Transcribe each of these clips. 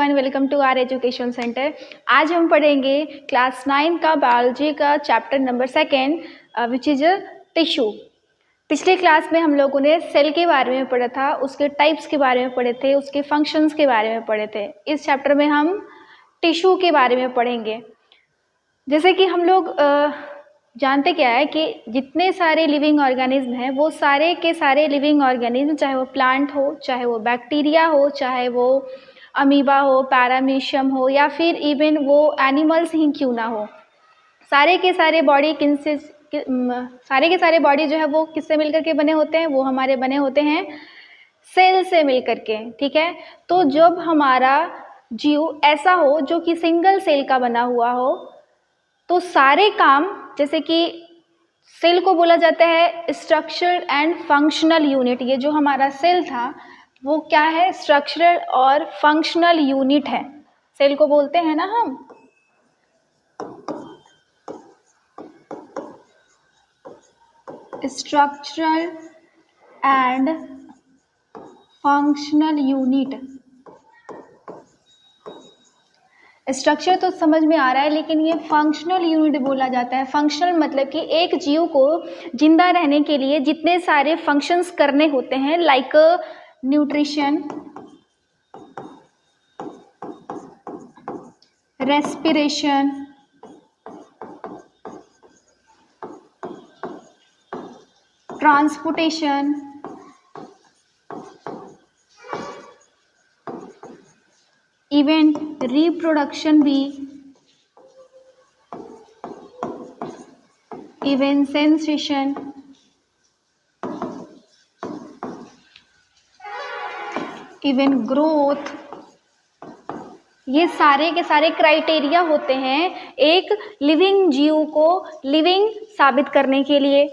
Everyone, welcome to our education centre. आज हम पढ़ेंगे क्लास 9 का बायोलॉजी का chapter number 2 which is tissue. पिछले क्लास में हम लोगों ने सेल के बारे में पढ़ा था, उसके टाइप्स के बारे में पढ़े थे, उसके फंक्शंस के बारे में पढ़े थे। इस चैप्टर में हम टिश्यू के बारे में पढ़ेंगे। जैसे कि हम लोग जानते क्या है कि जितने सारे लिविंग ऑर्गेनिज्म हैं वो सारे के सारे लिविंग ऑर्गेनिज्म, चाहे वो प्लांट हो, चाहे वो बैक्टीरिया हो, चाहे वो अमीबा हो, पैरामीशियम हो, या फिर इवन वो एनिमल्स ही क्यों ना हो, सारे के सारे बॉडी सारे के सारे बॉडी जो है वो किससे मिलकर के बने होते हैं? वो हमारे बने होते हैं सेल से मिलकर के। ठीक है, तो जब हमारा जीव ऐसा हो जो कि सिंगल सेल का बना हुआ हो, तो सारे काम, जैसे कि सेल को बोला जाता है स्ट्रक्चरल एंड फंक्शनल यूनिट। ये जो हमारा सेल था वो क्या है? स्ट्रक्चरल और फंक्शनल यूनिट है। सेल को बोलते हैं ना हम structural and functional unit. Structure तो समझ में आ रहा है, लेकिन ये फंक्शनल यूनिट बोला जाता है। फंक्शनल मतलब कि एक जीव को जिंदा रहने के लिए जितने सारे फंक्शंस करने होते हैं, like nutrition, respiration, transportation, even reproduction भी, इवन सेंसेशन, इवन ग्रोथ, ये सारे के सारे क्राइटेरिया होते हैं एक लिविंग जीव को लिविंग साबित करने के लिए।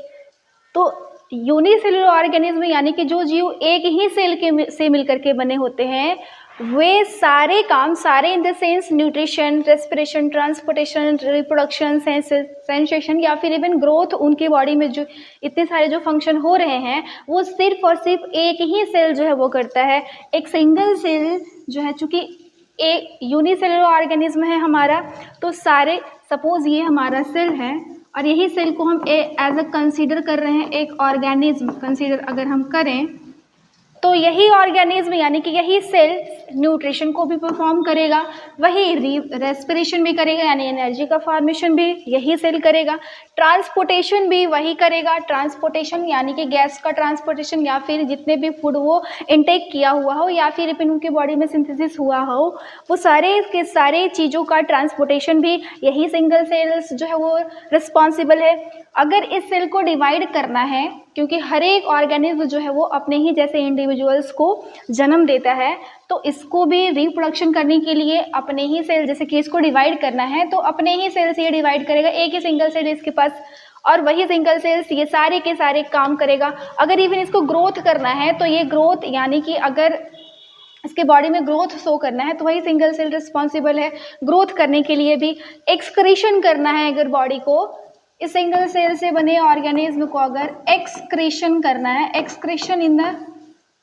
तो यूनिसेलुलर ऑर्गेनिज्म यानी कि जो जीव एक ही सेल से मिलकर के बने होते हैं, वे सारे काम, सारे इन the sense nutrition, respiration, transportation, reproduction, sensation या फिर इवन ग्रोथ, उनकी बॉडी में जो इतने सारे जो फंक्शन हो रहे हैं वो सिर्फ और सिर्फ एक ही सेल जो है वो करता है। एक सिंगल सेल जो है, चूँकि एक यूनिसेलुलर ऑर्गेनिज्म है हमारा, तो सारे, सपोज ये हमारा सेल है और यही सेल को हम एज अ कंसीडर कर रहे हैं एक ऑर्गेनिज्म। कंसीडर अगर हम करें तो यही ऑर्गेनिज्म यानी कि यही सेल न्यूट्रिशन को भी परफॉर्म करेगा, वही रेस्पिरेशन भी करेगा यानी एनर्जी का फॉर्मेशन भी यही सेल करेगा, ट्रांसपोर्टेशन भी वही करेगा, ट्रांसपोर्टेशन यानी कि गैस का ट्रांसपोर्टेशन या फिर जितने भी फूड वो इनटेक किया हुआ हो या फिर उनके बॉडी में सिंथेसिस हुआ हो, वो सारे के सारे चीज़ों का ट्रांसपोर्टेशन भी यही सिंगल सेल्स जो है वो रिस्पॉन्सिबल है। अगर इस सेल को डिवाइड करना है, क्योंकि हर एक ऑर्गेनिज्म जो है वो अपने ही जैसे इंडिविजुअल्स को जन्म देता है, तो इसको भी रिप्रोडक्शन करने के लिए अपने ही सेल, जैसे कि इसको डिवाइड करना है तो अपने ही सेल से ये डिवाइड करेगा, एक ही सिंगल सेल इसके पास, और वही सिंगल सेल्स ये सारे के सारे काम करेगा। अगर इवन इसको ग्रोथ करना है तो ये ग्रोथ यानी कि अगर इसके बॉडी में ग्रोथ शो करना है तो वही सिंगल सेल रिस्पॉन्सिबल है ग्रोथ करने के लिए भी। एक्सक्रीशन करना है अगर बॉडी को, इस सिंगल सेल से बने ऑर्गेनिज्म को अगर एक्सक्रीशन करना है, excretion in the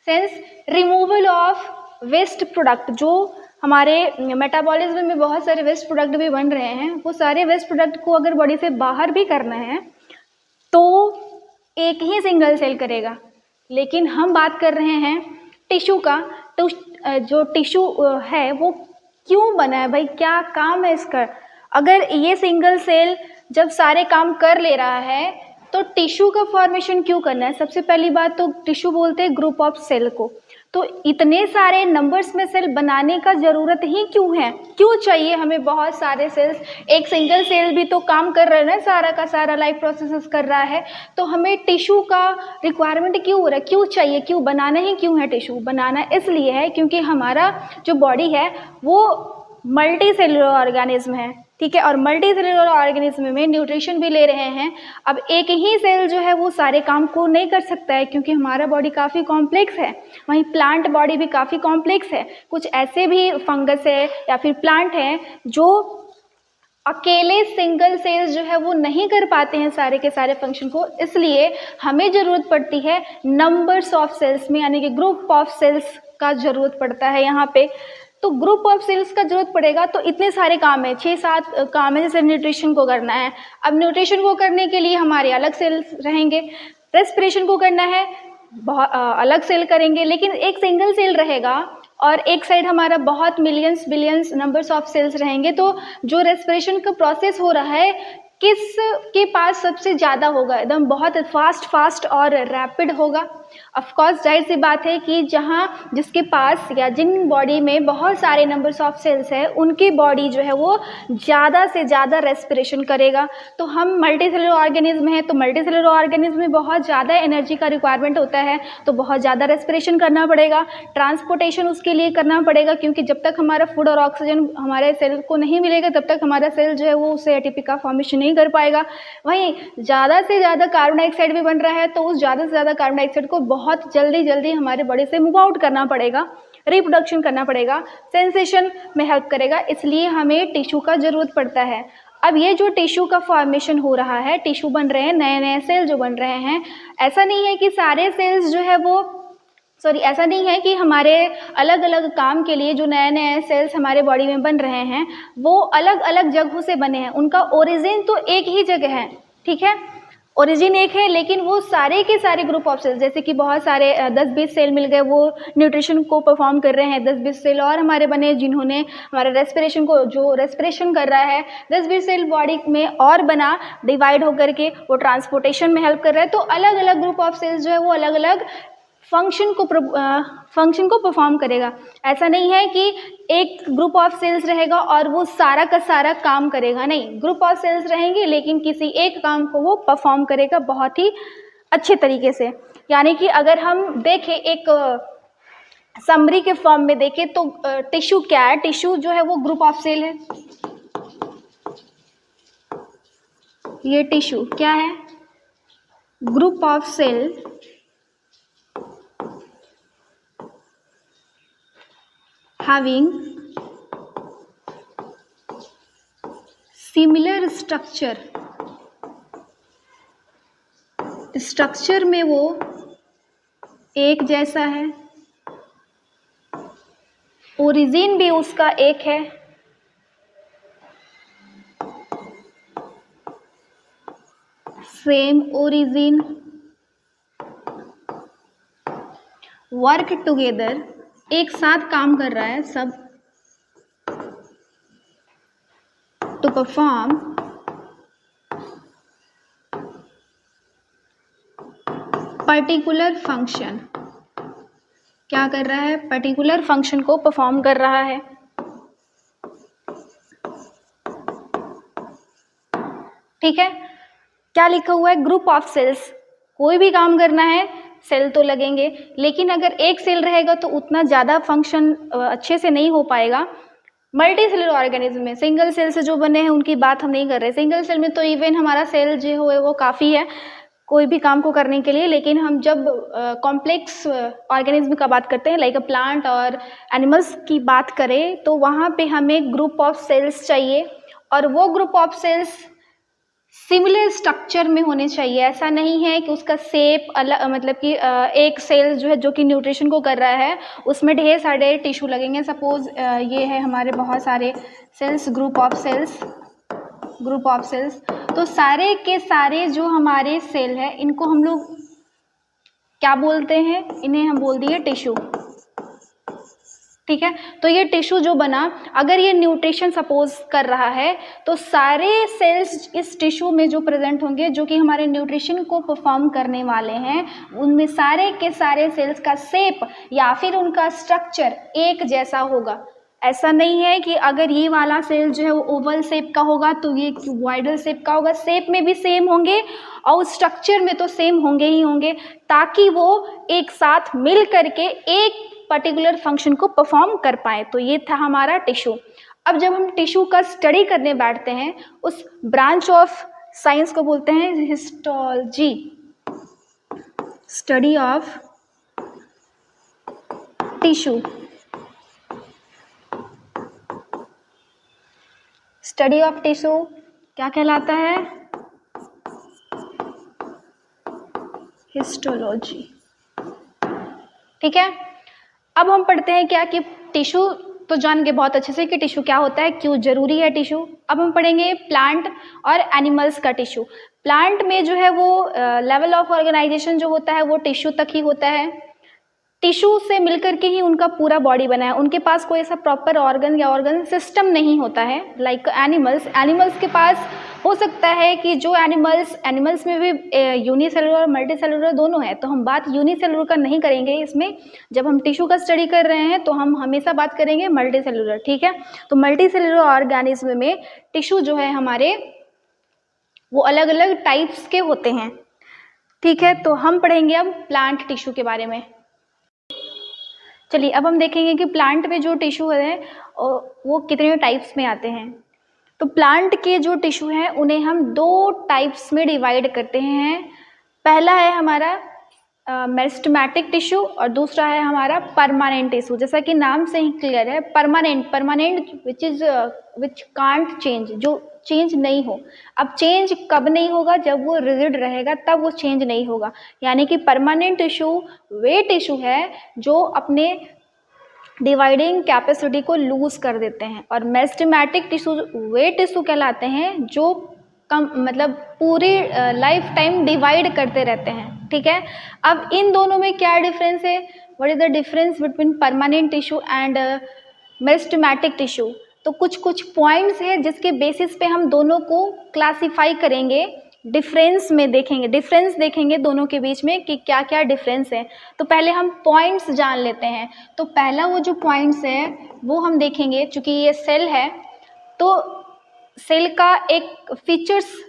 sense removal of waste product, जो हमारे मेटाबॉलिज्म में बहुत सारे वेस्ट प्रोडक्ट भी बन रहे हैं, वो सारे वेस्ट प्रोडक्ट को अगर बॉडी से बाहर भी करना है तो एक ही सिंगल सेल करेगा। लेकिन हम बात कर रहे हैं टिश्यू का, तो जो टिश्यू है वो क्यों बना है भाई, क्या काम है इसका? अगर ये सिंगल सेल जब सारे काम कर ले रहा है तो टिश्यू का फॉर्मेशन क्यों करना है? सबसे पहली बात तो टिश्यू बोलते हैं ग्रुप ऑफ सेल को, तो इतने सारे नंबर्स में सेल बनाने का ज़रूरत ही क्यों है? क्यों चाहिए हमें बहुत सारे सेल्स? एक सिंगल सेल भी तो काम कर रहा है ना, सारा का सारा लाइफ प्रोसेसेस कर रहा है, तो हमें टिश्यू का रिक्वायरमेंट क्यों हो रहा है? क्यों चाहिए? क्यों बनाना ही क्यों है टिश्यू? बनाना इसलिए है क्योंकि हमारा जो बॉडी है वो मल्टी सेलुलर ऑर्गेनिज्म है। ठीक है, और मल्टी सेलुलर ऑर्गेनिज्म में न्यूट्रिशन भी ले रहे हैं। अब एक ही सेल जो है वो सारे काम को नहीं कर सकता है क्योंकि हमारा बॉडी काफ़ी कॉम्प्लेक्स है, वहीं प्लांट बॉडी भी काफ़ी कॉम्प्लेक्स है। कुछ ऐसे भी फंगस है या फिर प्लांट हैं जो अकेले सिंगल सेल्स जो है वो नहीं कर पाते हैं सारे के सारे फंक्शन को, इसलिए हमें ज़रूरत पड़ती है नंबर्स ऑफ सेल्स में, यानी कि ग्रुप ऑफ सेल्स का ज़रूरत पड़ता है यहाँ पे। तो ग्रुप ऑफ सेल्स का जरूरत पड़ेगा। तो इतने सारे काम है, 6-7 काम है, जैसे न्यूट्रिशन को करना है। अब न्यूट्रिशन को करने के लिए हमारे अलग सेल्स रहेंगे, रेस्पिरेशन को करना है बहुत अलग सेल करेंगे, लेकिन एक सिंगल सेल रहेगा और एक साइड हमारा बहुत millions billions numbers of cells रहेंगे। तो जो रेस्पिरेशन का प्रोसेस हो रहा है किस के पास सबसे ज़्यादा होगा, एकदम बहुत फास्ट और रैपिड होगा। ऑफ कोर्स जाहिर सी बात है कि जहाँ जिसके पास या जिन बॉडी में बहुत सारे नंबर्स ऑफ सेल्स है उनकी बॉडी जो है वो ज़्यादा से ज़्यादा रेस्पिरेशन करेगा। तो हम मल्टी सेलुलर ऑर्गेनिज्म है, तो मल्टी सेलुलर ऑर्गेनिज्म में बहुत ज़्यादा एनर्जी का रिक्वायरमेंट होता है, तो बहुत ज़्यादा रेस्पिरेशन करना पड़ेगा, ट्रांसपोर्टेशन उसके लिए करना पड़ेगा, क्योंकि जब तक हमारा फूड और ऑक्सीजन हमारे सेल को नहीं मिलेगा तब तक हमारा सेल जो है वो उसे एटीपी का फॉर्मेशन नहीं कर पाएगा। वहीं ज़्यादा से ज़्यादा कार्बन डाइऑक्साइड भी बन रहा है, तो उस ज़्यादा से ज़्यादा कार्बन डाइऑक्साइड को बहुत जल्दी हमारे बॉडी से मूव आउट करना पड़ेगा, रिप्रोडक्शन करना पड़ेगा, सेंसेशन में हेल्प करेगा, इसलिए हमें टिश्यू का ज़रूरत पड़ता है। अब ये जो टिश्यू का फॉर्मेशन हो रहा है, टिश्यू बन रहे हैं, नए नए सेल जो बन रहे हैं, ऐसा नहीं है कि सारे सेल्स जो है वो ऐसा नहीं है कि हमारे अलग अलग काम के लिए जो नए नए सेल्स हमारे बॉडी में बन रहे हैं वो अलग अलग जगहों से बने हैं, उनका ओरिजिन तो एक ही जगह है, ठीक है, ओरिजिन एक है, लेकिन वो सारे के सारे ग्रुप ऑफ सेल्स, जैसे कि बहुत सारे 10-20 सेल मिल गए, वो न्यूट्रिशन को परफॉर्म कर रहे हैं, 10-20 सेल और हमारे बने जिन्होंने हमारे रेस्पिरेशन को, जो रेस्पिरेशन कर रहा है, 10-20 सेल बॉडी में और बना डिवाइड होकर के वो ट्रांसपोर्टेशन में हेल्प कर रहा है। तो अलग अलग ग्रुप ऑफ सेल्स जो है वो अलग अलग फंक्शन को परफॉर्म करेगा। ऐसा नहीं है कि एक ग्रुप ऑफ सेल्स रहेगा और वो सारा का सारा काम करेगा, नहीं, ग्रुप ऑफ सेल्स रहेंगे लेकिन किसी एक काम को वो परफॉर्म करेगा बहुत ही अच्छे तरीके से। यानी कि अगर हम देखें एक समरी के फॉर्म में देखें तो टिश्यू क्या है, टिश्यू जो है वो ग्रुप ऑफ सेल है। ये टिश्यू क्या है, group of cell having similar structure में वो एक जैसा है, ओरिजिन भी उसका एक है, सेम ओरिजिन, वर्क टुगेदर, एक साथ काम कर रहा है सब, टू परफॉर्म पर्टिकुलर फंक्शन, क्या कर रहा है, पर्टिकुलर फंक्शन को परफॉर्म कर रहा है। ठीक है, क्या लिखा हुआ है, ग्रुप ऑफ सेल्स, कोई भी काम करना है सेल तो लगेंगे, लेकिन अगर एक सेल रहेगा तो उतना ज़्यादा फंक्शन अच्छे से नहीं हो पाएगा। मल्टी सेलुलर ऑर्गेनिज्म में सिंगल सेल से जो बने हैं उनकी बात हम नहीं कर रहे, सिंगल सेल में तो इवन हमारा सेल जो है वो काफ़ी है कोई भी काम को करने के लिए, लेकिन हम जब कॉम्प्लेक्स ऑर्गेनिज्म का बात करते हैं लाइक अ प्लांट और एनिमल्स की बात करें तो वहाँ पे हमें ग्रुप ऑफ सेल्स चाहिए और वो group of cells similar structure में होने चाहिए। ऐसा नहीं है कि उसका शेप अलग, मतलब कि एक सेल जो है जो कि न्यूट्रिशन को कर रहा है उसमें ढेर सारे टिश्यू लगेंगे। सपोज ये है हमारे बहुत सारे सेल्स, ग्रुप ऑफ सेल्स, तो सारे के सारे जो हमारे सेल है इनको हम लोग क्या बोलते हैं, इन्हें हम बोल दिए टिश्यू। ठीक है, तो ये टिश्यू जो बना, अगर ये न्यूट्रिशन सपोज कर रहा है तो सारे सेल्स इस टिश्यू में जो प्रेजेंट होंगे जो कि हमारे न्यूट्रिशन को परफॉर्म करने वाले हैं, उनमें सारे के सारे सेल्स का शेप या फिर उनका स्ट्रक्चर एक जैसा होगा। ऐसा नहीं है कि अगर ये वाला सेल जो है वो ओवल शेप का होगा तो ये क्यूबॉइडल शेप का होगा, शेप में भी सेम होंगे और स्ट्रक्चर में तो सेम होंगे ही होंगे, ताकि वो एक साथ मिल करके एक पर्टिकुलर फंक्शन को परफॉर्म कर पाए। तो ये था हमारा टिश्यू। अब जब हम टिश्यू का स्टडी करने बैठते हैं उस ब्रांच ऑफ साइंस को बोलते हैं histology, study of tissue. Study of tissue क्या कहलाता है, हिस्टोलॉजी। ठीक है, अब हम पढ़ते हैं क्या कि टिश्यू तो जान गए बहुत अच्छे से कि टिश्यू क्या होता है, क्यों जरूरी है टिश्यू। अब हम पढ़ेंगे प्लांट और एनिमल्स का टिश्यू। प्लांट में जो है वो लेवल ऑफ ऑर्गेनाइजेशन जो होता है वो टिश्यू तक ही होता है, टिश्यू से मिलकर के ही उनका पूरा बॉडी बना है, उनके पास कोई ऐसा प्रॉपर ऑर्गन या ऑर्गन सिस्टम नहीं होता है। लाइक एनिमल्स के पास हो सकता है कि जो एनिमल्स में भी यूनिसेलुलर और मल्टीसेलुलर दोनों है, तो हम बात यूनिसेलुलर का नहीं करेंगे इसमें। जब हम टिश्यू का स्टडी कर रहे हैं तो हम हमेशा बात करेंगे मल्टीसेलुलर, ठीक है। तो मल्टीसेलुलर ऑर्गेनिज्म में टिश्यू जो है हमारे वो अलग अलग टाइप्स के होते हैं, ठीक है। तो हम पढ़ेंगे अब प्लांट टिश्यू के बारे में। चलिए अब हम देखेंगे कि प्लांट में जो टिश्यू है वो कितने टाइप्स में आते हैं। तो प्लांट के जो टिश्यू हैं उन्हें हम 2 टाइप्स में डिवाइड करते हैं। पहला है हमारा मेरिस्टेमेटिक टिश्यू और दूसरा है हमारा परमानेंट टिश्यू। जैसा कि नाम से ही क्लियर है, परमानेंट विच कांट चेंज, जो चेंज नहीं हो। अब चेंज कब नहीं होगा, जब वो रिजिड रहेगा तब वो चेंज नहीं होगा। यानी कि परमानेंट टिश्यू वे टिश्यू है जो अपने डिवाइडिंग कैपेसिटी को लूज कर देते हैं, और मेरिस्टेमेटिक टिश्यू वे टिश्यू कहलाते हैं जो कम मतलब पूरी लाइफ टाइम डिवाइड करते रहते हैं, ठीक है। अब इन दोनों में क्या डिफरेंस है, what is the difference between permanent tissue and meristematic tissue. तो कुछ पॉइंट्स है जिसके बेसिस पे हम दोनों को क्लासिफाई करेंगे, डिफरेंस देखेंगे दोनों के बीच में कि क्या क्या डिफरेंस है। तो पहले हम पॉइंट्स जान लेते हैं। तो पहला वो जो पॉइंट्स है वो हम देखेंगे, चूंकि ये सेल है तो सेल का एक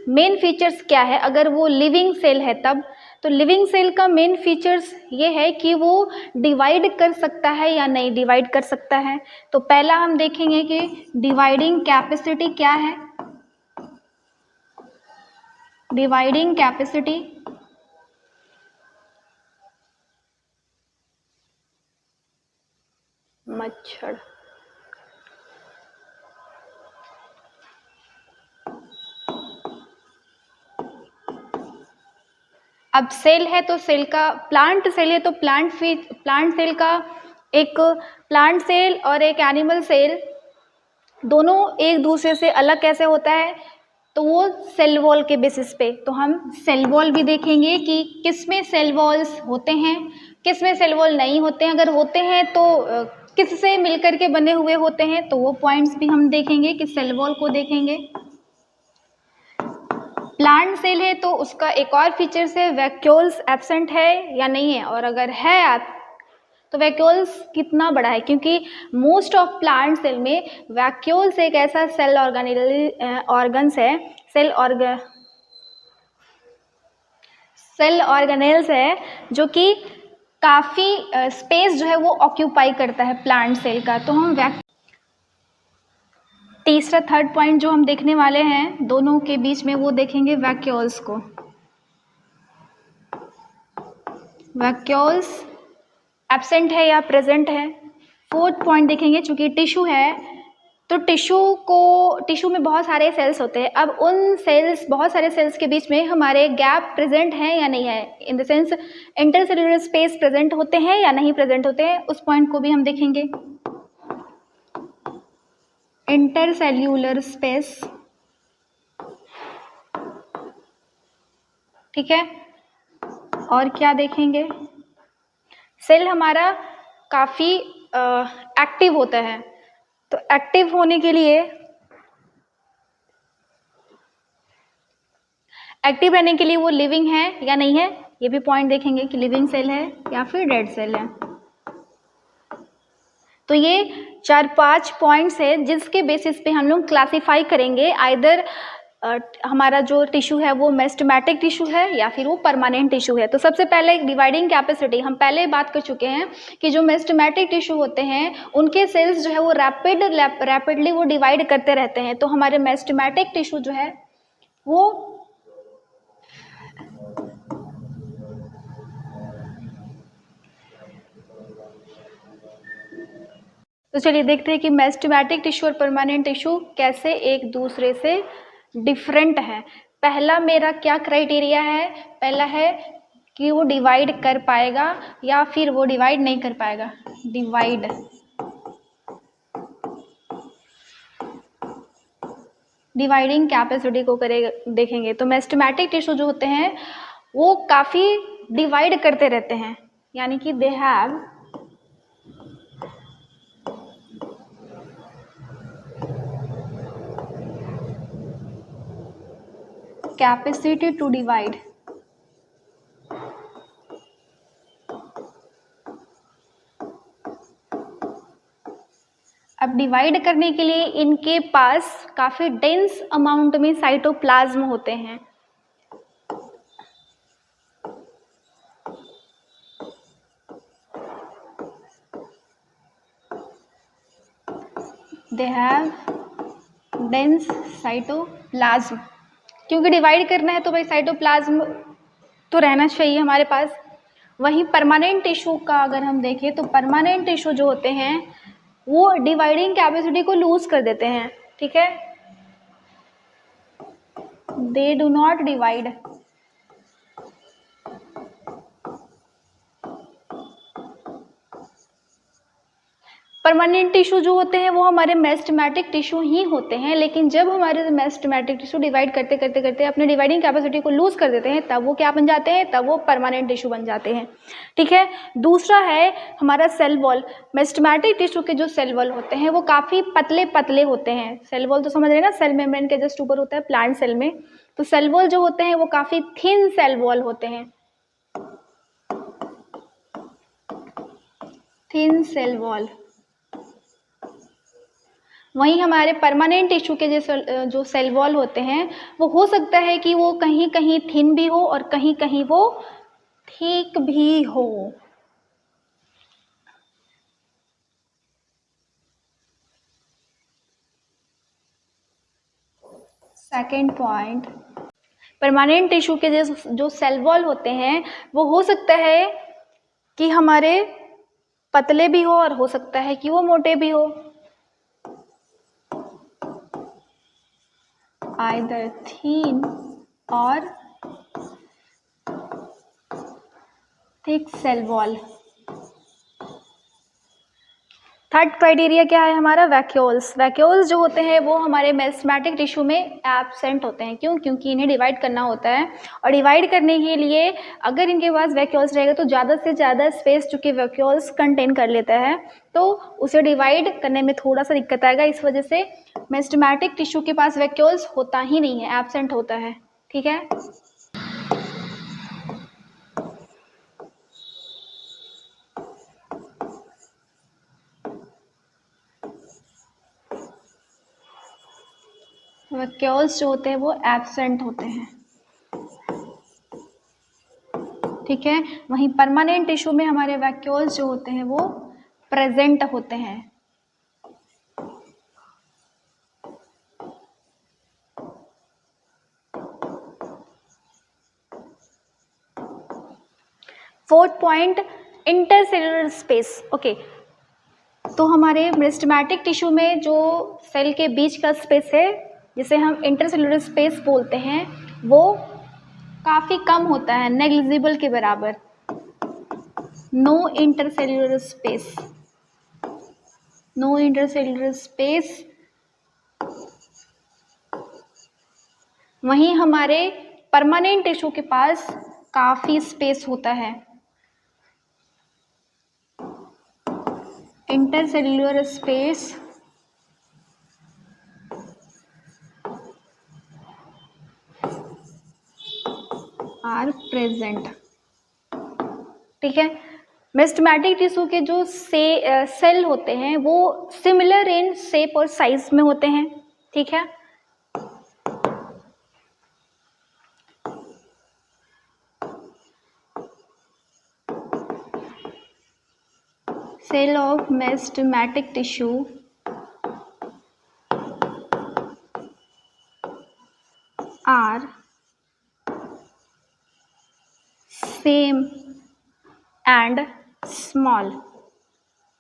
मेन फीचर्स क्या है, अगर वो लिविंग सेल है तब। तो लिविंग सेल का मेन फीचर्स ये है कि वो डिवाइड कर सकता है या नहीं डिवाइड कर सकता है। तो पहला हम देखेंगे कि डिवाइडिंग कैपेसिटी क्या है। डिवाइडिंग कैपेसिटी मच्छर अब सेल है तो सेल का प्लांट सेल है तो प्लांट सेल का एक प्लांट सेल और एक एनिमल सेल दोनों एक दूसरे से अलग कैसे होता है, तो वो सेल वॉल के बेसिस पे। तो हम सेल वॉल भी देखेंगे कि किस में सेल वॉल्स होते हैं, किस में सेल वॉल नहीं होते हैं, अगर होते हैं तो किस से मिलकर के बने हुए होते हैं, तो वो पॉइंट्स भी हम देखेंगे कि सेल वॉल को देखेंगे। प्लांट सेल है तो उसका एक और फीचर्स है, वैक्यूल्स एब्सेंट है या नहीं है, और अगर है तो वैक्यूल्स कितना बड़ा है, क्योंकि मोस्ट ऑफ प्लांट सेल में वैक्यूल्स एक ऐसा सेल ऑर्गन्स है, सेल ऑर्गेनेल्स है जो कि काफ़ी स्पेस जो है वो ऑक्यूपाई करता है प्लांट सेल का। तो हम तीसरा थर्ड पॉइंट जो हम देखने वाले हैं दोनों के बीच में वो देखेंगे वैक्यूल्स को। वैक्यूल्स एब्सेंट है या प्रेजेंट है। फोर्थ पॉइंट देखेंगे, चूंकि टिश्यू है तो टिश्यू में बहुत सारे सेल्स होते हैं। अब उन बहुत सारे सेल्स के बीच में हमारे गैप प्रेजेंट है या नहीं है, इन the sense intercellular space present होते हैं या नहीं प्रेजेंट होते हैं, उस पॉइंट को भी हम देखेंगे। इंटरसेल्युलर स्पेस, ठीक है। और क्या देखेंगे, सेल हमारा काफ़ी एक्टिव होता है, तो एक्टिव होने के लिए एक्टिव रहने के लिए वो लिविंग है या नहीं है, ये भी पॉइंट देखेंगे कि लिविंग सेल है या फिर डेड सेल है। तो ये 4-5 पॉइंट्स है जिसके बेसिस पे हम लोग क्लासिफाई करेंगे आइदर हमारा जो टिश्यू है वो मेरिस्टेमेटिक टिश्यू है या फिर वो परमानेंट टिश्यू है। तो सबसे पहले डिवाइडिंग कैपेसिटी, हम पहले बात कर चुके हैं कि जो मेरिस्टेमेटिक टिश्यू होते हैं उनके सेल्स जो है वो रैपिडली वो डिवाइड करते रहते हैं। तो हमारे मेरिस्टेमेटिक टिश्यू जो है वो तो चलिए देखते हैं कि मेरिस्टेमेटिक टिश्यू और परमानेंट टिश्यू कैसे एक दूसरे से डिफरेंट है। पहला मेरा क्या क्राइटेरिया है, पहला है कि वो डिवाइड कर पाएगा या फिर वो डिवाइड नहीं कर पाएगा। डिवाइड डिवाइडिंग कैपेसिटी को देखेंगे तो मेस्टेमेटिक टिश्यू जो होते हैं वो काफ़ी डिवाइड करते रहते हैं, यानी कि they have capacity to divide. अब डिवाइड करने के लिए इनके पास काफ़ी डेंस अमाउंट में साइटोप्लाज्म होते हैं। दे हैव डेंस साइटोप्लाज्म, क्योंकि डिवाइड करना है तो भाई साइटोप्लाज्म तो रहना चाहिए हमारे पास। वहीं परमानेंट टिश्यू का अगर हम देखें तो परमानेंट टिश्यू जो होते हैं वो डिवाइडिंग कैपेसिटी को लूज कर देते हैं, ठीक है, they do not divide. Permanent tissue जो होते हैं वो हमारे मेस्टेमेटिक टिश्यू ही होते हैं, लेकिन जब हमारे मेस्टेमेटिक टिश्यू डिवाइड करते करते करते अपने डिवाइडिंग कैपेसिटी को लूज कर देते हैं तब वो क्या बन जाते हैं, तब वो परमानेंट टिश्यू बन जाते हैं, ठीक है। दूसरा है हमारा सेल वॉल। मेस्टेमेटिक टिश्यू के जो सेल वॉल होते हैं वो काफ़ी पतले पतले होते हैं। सेल वॉल तो समझ रहे हैं ना, सेल मेम्ब्रेन के जस्ट ऊपर होता है प्लांट सेल में, तो सेल वॉल जो होते हैं वो काफ़ी थिन सेल वॉल होते हैं, थिन सेल वॉल। वहीं हमारे परमानेंट टिश्यू के जो सेल वॉल होते हैं वो हो सकता है कि वो कहीं कहीं थिन भी हो और कहीं कहीं वो थिक भी हो। सेकेंड पॉइंट, परमानेंट टिश्यू के जो सेल वॉल होते हैं वो हो सकता है कि हमारे पतले भी हो और हो सकता है कि वो मोटे भी हो, either thin or thick cell wall। Third criteria क्या है हमारा, वैक्यूल्स। वैक्यूल्स जो होते हैं वो हमारे मेस्टेमेटिक टिश्यू में एब्सेंट होते हैं। क्यों? क्योंकि इन्हें डिवाइड करना होता है और डिवाइड करने के लिए अगर इनके पास वैक्यूल्स रहेगा तो ज़्यादा से ज़्यादा स्पेस चूँकि वैक्यूल्स कंटेन कर लेता है तो उसे डिवाइड करने में थोड़ा सा दिक्कत आएगा। इस वजह से मेस्टेमेटिक टिश्यू के पास वैक्यूल्स होता ही नहीं है, एब्सेंट होता है, ठीक है। वैक्यूल्स जो होते हैं वो एब्सेंट होते हैं, ठीक है। वहीं परमानेंट टिश्यू में हमारे वैक्यूल्स जो होते हैं वो प्रेजेंट होते हैं। Fourth point, intercellular space. Okay, तो हमारे मेस्टेमेटिक टिश्यू में जो सेल के बीच का स्पेस है जिसे हम इंटरसेलुलर स्पेस बोलते हैं वो काफ़ी कम होता है, नेग्लिजिबल के बराबर, no intercellular space, no intercellular space. वहीं हमारे परमानेंट टिश्यू के पास काफ़ी स्पेस होता है, इंटरसेल्युलर स्पेस आर प्रेजेंट, ठीक है। मेस्टेमेटिक टिश्यू के जो सेल होते हैं वो सिमिलर इन शेप और साइज में होते हैं, ठीक है। Cell of meristematic tissue are same and small,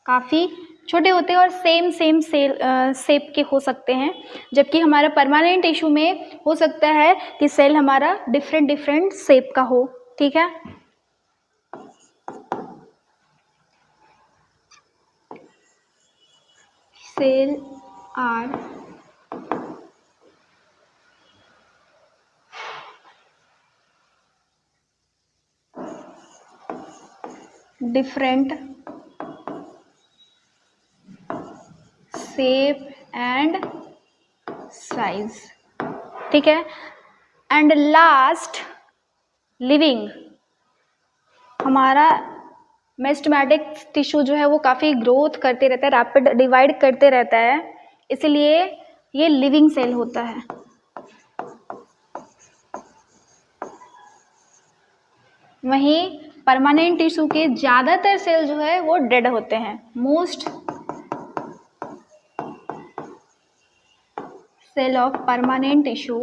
काफ़ी छोटे होते हैं और सेम शेप के हो सकते हैं, जबकि हमारा परमानेंट टिश्यू में हो सकता है कि सेल हमारा डिफरेंट डिफरेंट शेप का हो, ठीक है। Cell are different shape and size, ठीक है। एंड लास्ट लिविंग, हमारा मेस्टमैटिक टिश्यू जो है वो काफ़ी ग्रोथ करते रहता है, रैपिड डिवाइड करते रहता है, इसलिए ये लिविंग सेल होता है। वहीं परमानेंट टिश्यू के ज़्यादातर सेल जो है वो डेड होते हैं। Most cell of permanent tissue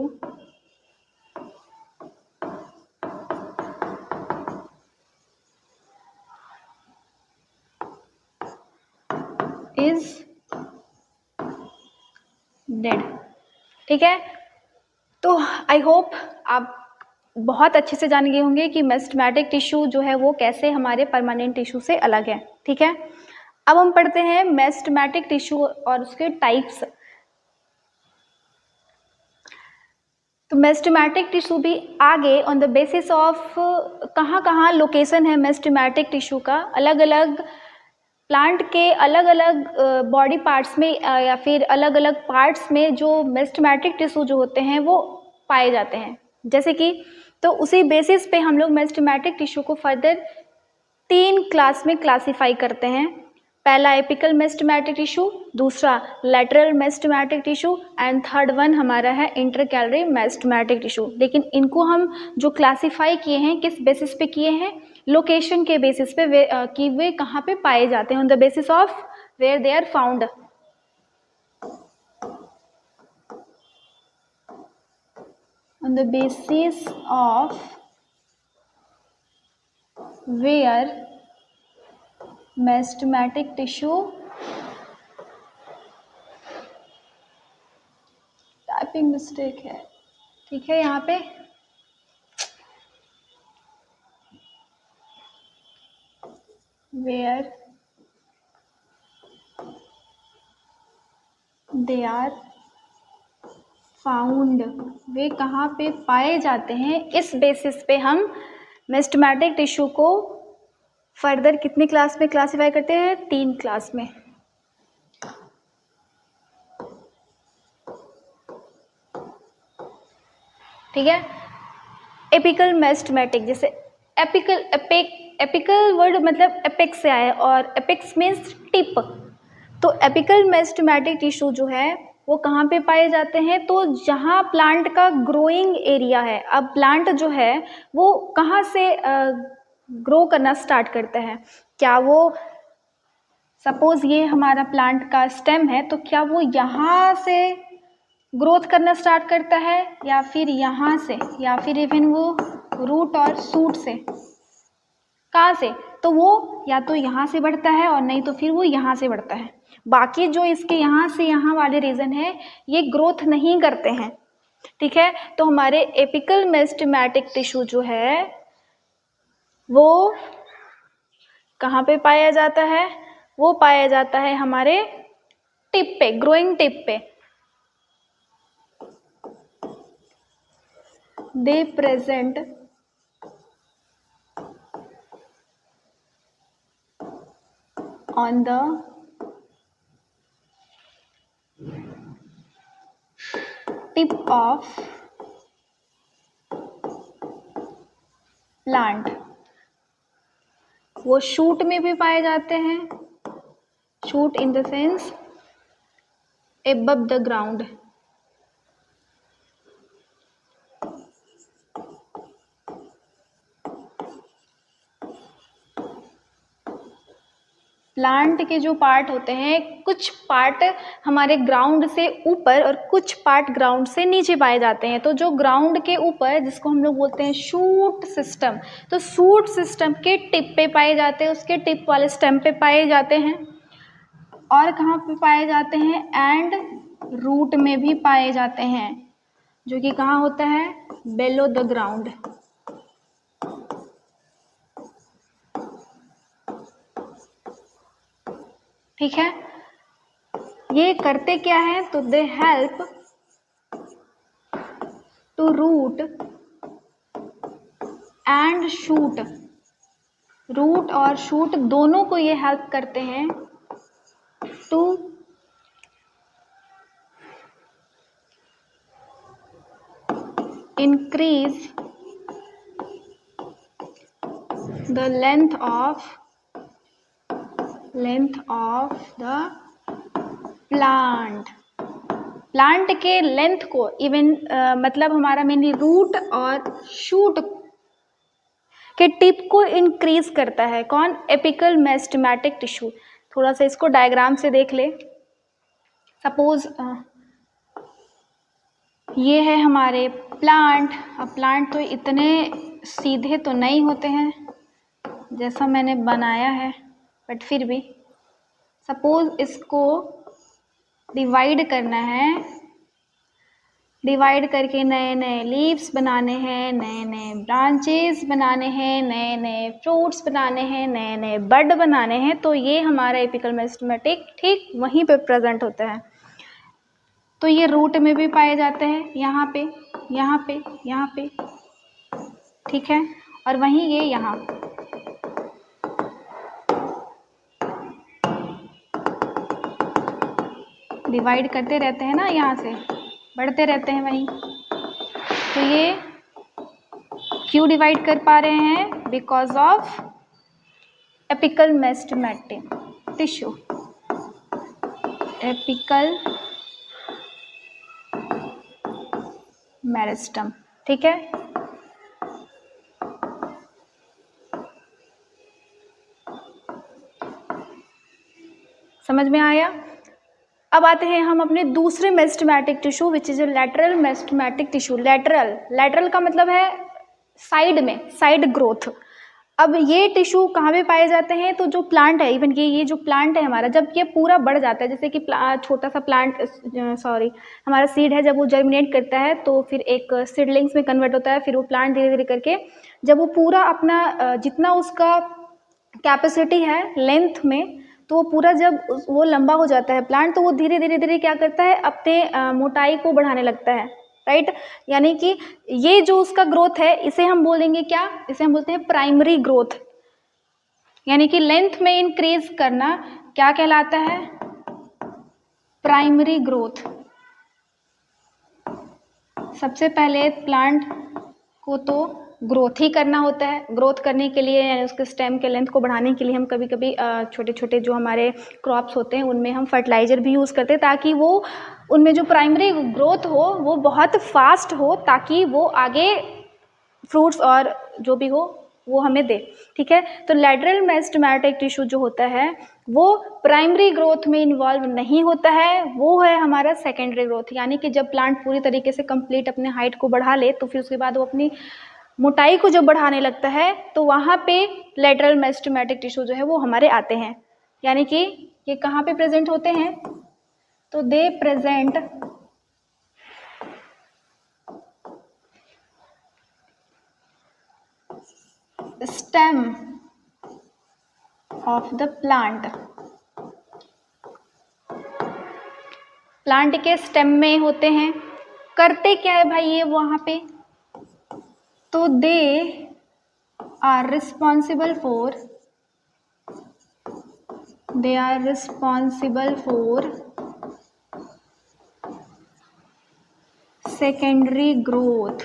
is dead, ठीक है। तो आई होप आप बहुत अच्छे से जान गए होंगे कि मेस्टमैटिक टिश्यू जो है वो कैसे हमारे परमानेंट टिश्यू से अलग है, ठीक है। अब हम पढ़ते हैं मेस्टमैटिक टिश्यू और उसके टाइप्स। तो मेस्टमैटिक टिश्यू भी आगे ऑन द बेसिस ऑफ कहाँ लोकेशन है मेस्टमैटिक टिश्यू का, अलग अलग प्लांट के अलग अलग बॉडी पार्ट्स में या फिर अलग अलग पार्ट्स में जो मेस्टमैटिक टिश्यू जो होते हैं वो पाए जाते हैं, जैसे कि तो उसी बेसिस पे हम लोग मेस्टमैटिक टिश्यू को फर्दर 3 क्लास में क्लासीफाई करते हैं। पहला एपिकल मेस्टमैटिक टिश्यू, दूसरा lateral meristematic tissue and third one हमारा है इंटरकैलरी मेस्टमैटिक टिश्यू। लेकिन इनको हम जो क्लासीफाई किए हैं किस बेसिस पे किए हैं, लोकेशन के बेसिस पे, कि वे कहाँ पे पाए जाते हैं, on the basis of where they are found. On the basis of where meristematic tissue, typing mistake है, ठीक है। यहाँ पे where they are फाउंड, वे कहाँ पे पाए जाते हैं, इस बेसिस पे हम मेस्टमैटिक टिश्यू को फर्दर कितनी क्लास में क्लासीफाई करते हैं, 3 क्लास में। ठीक है। एपिकल मेस्टमैटिक, जैसे एपिकल वर्ड मतलब एपेक्स से आया है और एपेक्स मीन्स टिप। तो एपिकल मेस्टमैटिक टिश्यू जो है वो कहाँ पे पाए जाते हैं, तो जहाँ प्लांट का ग्रोइंग एरिया है। अब प्लांट जो है वो कहाँ से ग्रो करना स्टार्ट करता है, क्या वो सपोज ये हमारा प्लांट का स्टेम है तो क्या वो यहाँ से ग्रोथ करना स्टार्ट करता है या फिर यहाँ से, या फिर इवन वो रूट और सूट से, कहाँ से, तो वो या तो यहाँ से बढ़ता है और नहीं तो फिर वो यहाँ से बढ़ता है। बाकी जो इसके यहाँ से यहाँ वाले रीजन है ये ग्रोथ नहीं करते हैं, ठीक है। तो हमारे एपिकल मेस्टमैटिक टिश्यू जो है वो कहाँ पे पाया जाता है, वो पाया जाता है हमारे टिप पे, ग्रोइंग टिप पे। दे present on the tip of plant, वो शूट में भी पाए जाते हैं, shoot in the sense above the ground। Plant के जो पार्ट होते हैं, कुछ पार्ट हमारे ग्राउंड से ऊपर और कुछ पार्ट ग्राउंड से नीचे पाए जाते हैं। तो जो ग्राउंड के ऊपर, जिसको हम लोग बोलते हैं शूट सिस्टम, तो शूट सिस्टम के टिप पे पाए जाते हैं, उसके टिप वाले स्टेम पे पाए जाते हैं। और कहाँ पे पाए जाते हैं, एंड रूट में भी पाए जाते हैं, जो कि कहाँ होता है, बेलो द ग्राउंड। ठीक है। ये करते क्या है, तो they help to root and shoot root और शूट दोनों को ये हेल्प करते हैं to increase the length of the plant के लेंथ को इवन मतलब हमारा मेनली रूट और शूट के टिप को इंक्रीज करता है। कौन? Apical meristematic tissue. थोड़ा सा इसको डायग्राम से देख ले। सपोज ये है हमारे प्लांट। अब प्लांट तो इतने सीधे तो नहीं होते हैं जैसा मैंने बनाया है, बट फिर भी सपोज इसको डिवाइड करना है, डिवाइड करके नए नए लीव्स बनाने हैं, नए नए ब्रांचेस बनाने हैं, नए नए फ्रूट्स बनाने हैं, नए नए बड बनाने हैं, तो ये हमारा एपिकल मेरिस्टेमेटिक ठीक वहीं पे प्रेजेंट होता है। तो ये रूट में भी पाए जाते हैं, यहाँ पे, यहाँ पे, यहाँ पे, ठीक है, और वहीं ये यहाँ। डिवाइड करते रहते हैं ना, यहाँ से बढ़ते रहते हैं वहीं। तो ये क्यों डिवाइड कर पा रहे हैं? Because of apical meristematic tissue, apical meristem, ठीक है। समझ में आया? अब आते हैं हम अपने दूसरे meristematic tissue which is lateral meristematic tissue. Lateral का मतलब है साइड में, साइड ग्रोथ। अब ये टिश्यू कहाँ पे पाए जाते हैं? तो जो प्लांट है, इवन ये जो प्लांट है हमारा, जब ये पूरा बढ़ जाता है, जैसे कि छोटा सा प्लांट, हमारा सीड है, जब वो जर्मिनेट करता है तो फिर एक सीडलिंग्स में कन्वर्ट होता है, फिर वो प्लांट धीरे धीरे करके जब वो पूरा अपना जितना उसका कैपेसिटी है लेंथ में, तो वो पूरा जब वो लंबा हो जाता है प्लांट, तो वो धीरे धीरे धीरे क्या करता है? अपने मोटाई को बढ़ाने लगता है, राइट। यानी कि ये जो उसका ग्रोथ है, इसे हम बोलेंगे क्या? इसे हम बोलते हैं प्राइमरी ग्रोथ। यानी कि लेंथ में इंक्रीज करना क्या कहलाता है? Primary growth. सबसे पहले प्लांट को तो ग्रोथ ही करना होता है। ग्रोथ करने के लिए यानी उसके स्टेम के लेंथ को बढ़ाने के लिए हम कभी कभी छोटे छोटे जो हमारे क्रॉप्स होते हैं उनमें हम फर्टिलाइजर भी यूज़ करते हैं, ताकि वो उनमें जो प्राइमरी ग्रोथ हो वो बहुत फास्ट हो, ताकि वो आगे फ्रूट्स और जो भी हो वो हमें दे, ठीक है। तो लैटरल मेरिस्टेमेटिक टिश्यू जो होता है वो प्राइमरी ग्रोथ में इन्वॉल्व नहीं होता है, वो है हमारा सेकेंडरी ग्रोथ। यानी कि जब प्लांट पूरी तरीके से कंप्लीट अपने हाइट को बढ़ा ले, तो फिर उसके बाद वो अपनी मोटाई को जब बढ़ाने लगता है, तो वहाँ पे लैटरल मेरिस्टेमेटिक टिश्यू जो है वो हमारे आते हैं। यानी कि ये कहाँ पे प्रेजेंट होते हैं? तो दे present stem of the plant. Plant के स्टेम में होते हैं। करते क्या है भाई ये वहाँ पे? तो they are responsible for secondary growth.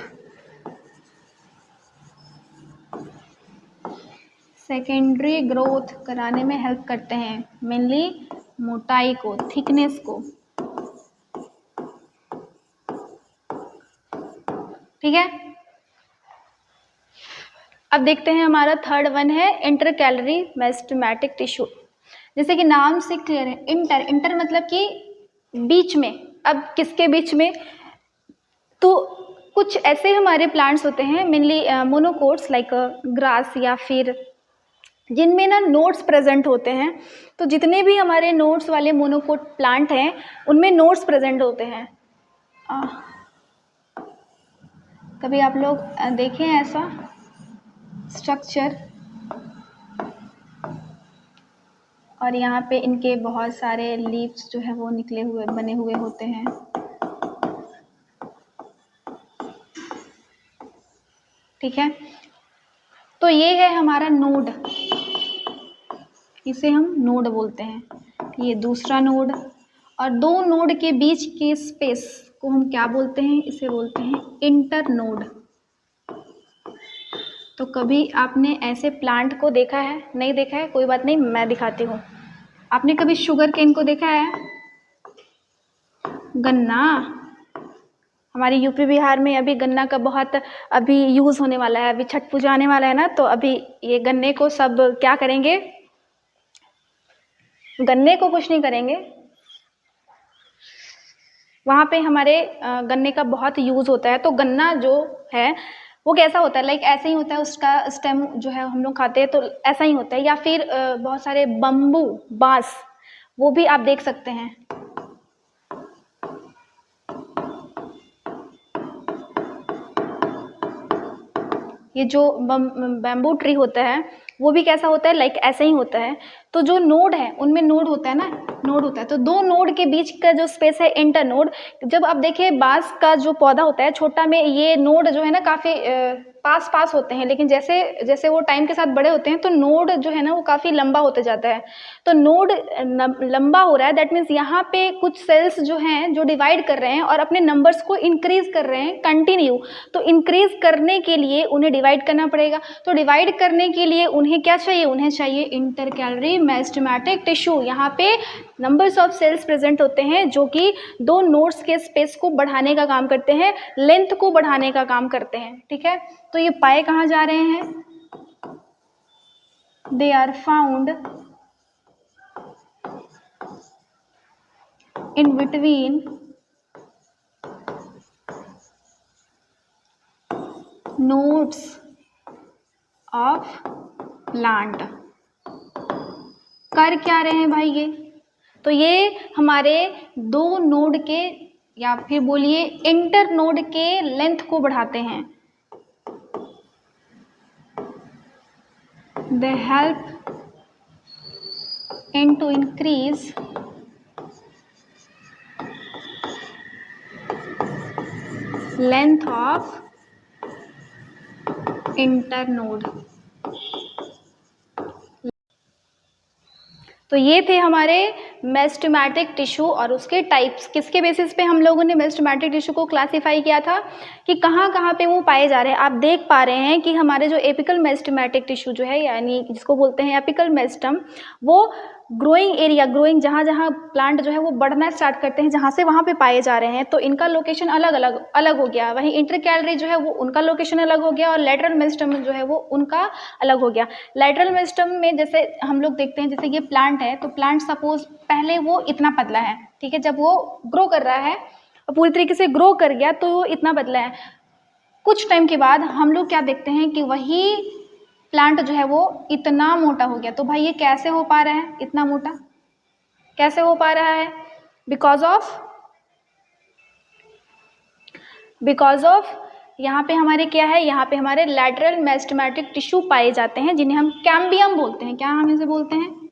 Secondary growth कराने में हेल्प करते हैं, मेनली मोटाई को, थिकनेस को, ठीक है। अब देखते हैं हमारा थर्ड वन है इंटरकैलरी मेरिस्टेमेटिक टिश्यू। जैसे कि नाम से क्लियर है, इंटर मतलब कि बीच में। अब किसके बीच में? तो कुछ ऐसे हमारे प्लांट्स होते हैं मेनली मोनोकोट्स लाइक ग्रास, या फिर जिनमें ना नोड्स प्रेजेंट होते हैं। तो जितने भी हमारे नोड्स वाले मोनोकोट प्लांट हैं उनमें नोड्स प्रेजेंट होते हैं। कभी आप लोग देखें ऐसा स्ट्रक्चर? और यहाँ पे इनके बहुत सारे लीव्स जो है वो निकले हुए बने हुए होते हैं, ठीक है। तो ये है हमारा नोड। इसे हम नोड बोलते हैं, ये दूसरा नोड। और दो नोड के बीच के स्पेस को हम क्या बोलते हैं, इसे बोलते हैं इंटर नोड। तो कभी आपने ऐसे प्लांट को देखा है? नहीं देखा है, कोई बात नहीं, मैं दिखाती हूँ। आपने कभी शुगर केन को देखा है? गन्ना, हमारे यूपी बिहार में अभी गन्ना का बहुत अभी यूज़ होने वाला है, अभी छठ पूजा आने वाला है ना, तो अभी ये गन्ने को सब क्या करेंगे, गन्ने को कुछ नहीं करेंगे, वहाँ पे हमारे गन्ने का बहुत यूज़ होता है। तो गन्ना जो है वो कैसा होता है, लाइक ऐसे ही होता है, उसका स्टेम जो है हम लोग खाते हैं तो ऐसा ही होता है। या फिर बहुत सारे बम्बू, बांस, वो भी आप देख सकते हैं। ये जो बैम्बू ट्री होता है वो भी कैसा होता है, लाइक ऐसे ही होता है। तो जो नोड है उनमें नोड होता है ना, नोड होता है, तो दो नोड के बीच का जो स्पेस है इंटर नोड। जब आप देखिए बांस का जो पौधा होता है छोटा में, ये नोड जो है ना काफ़ी पास पास होते हैं, लेकिन जैसे जैसे वो टाइम के साथ बड़े होते हैं तो नोड जो है ना वो काफ़ी लंबा होते जाता है। तो नोड लंबा हो रहा है, दैट मीन्स यहाँ पे कुछ सेल्स जो हैं जो डिवाइड कर रहे हैं और अपने नंबर्स को इंक्रीज कर रहे हैं कंटिन्यू। तो इंक्रीज करने के लिए उन्हें डिवाइड करना पड़ेगा। तो डिवाइड करने के लिए उन्हें क्या चाहिए, उन्हें चाहिए इंटरकैलरी मेरिस्टेमेटिक टिश्यू। यहाँ पे नंबर्स ऑफ सेल्स प्रेजेंट होते हैं जो कि दो नोड्स के स्पेस को बढ़ाने का काम करते हैं, लेंथ को बढ़ाने का काम करते हैं। ठीक है, तो ये पाए कहाँ जा रहे हैं, they are found in between nodes of plant. कर क्या रहे हैं भाई ये, तो ये हमारे दो नोड के या फिर बोलिए इंटर नोड के लेंथ को बढ़ाते हैं। They help in to increase length of inter node. तो ये थे हमारे मेरिस्टेमेटिक टिश्यू और उसके टाइप्स। किसके बेसिस पे हम लोगों ने मेरिस्टेमेटिक टिश्यू को क्लासिफाई किया था कि कहाँ कहाँ पे वो पाए जा रहे हैं। आप देख पा रहे हैं कि हमारे जो एपिकल मेरिस्टेमेटिक टिश्यू जो है, यानी जिसको बोलते हैं एपिकल मेरिस्टम, वो ग्रोइंग एरिया, ग्रोइंग जहाँ जहाँ प्लांट जो है वो बढ़ना स्टार्ट करते हैं, जहाँ से वहाँ पे पाए जा रहे हैं, तो इनका लोकेशन अलग हो गया। वहीं इंटरकैलरी जो है वो उनका लोकेशन अलग हो गया और लेटरल मेरिस्टम जो है वो उनका अलग हो गया। लेटरल मेरिस्टम में जैसे हम लोग देखते हैं, जैसे ये प्लांट है, तो प्लांट सपोज पहले वो इतना पतला है, ठीक है, जब वो ग्रो कर रहा है और पूरी तरीके से ग्रो कर गया तो वो इतना पतला है। कुछ टाइम के बाद हम लोग क्या देखते हैं कि वही प्लांट जो है वो इतना मोटा हो गया। तो भाई ये कैसे हो पा रहा है, इतना मोटा कैसे हो पा रहा है? बिकॉज ऑफ यहाँ पे हमारे क्या है, यहाँ पे हमारे लैटरल मेरिस्टेमेटिक टिश्यू पाए जाते हैं जिन्हें हम कैम्बियम बोलते हैं। क्या हम इसे बोलते हैं?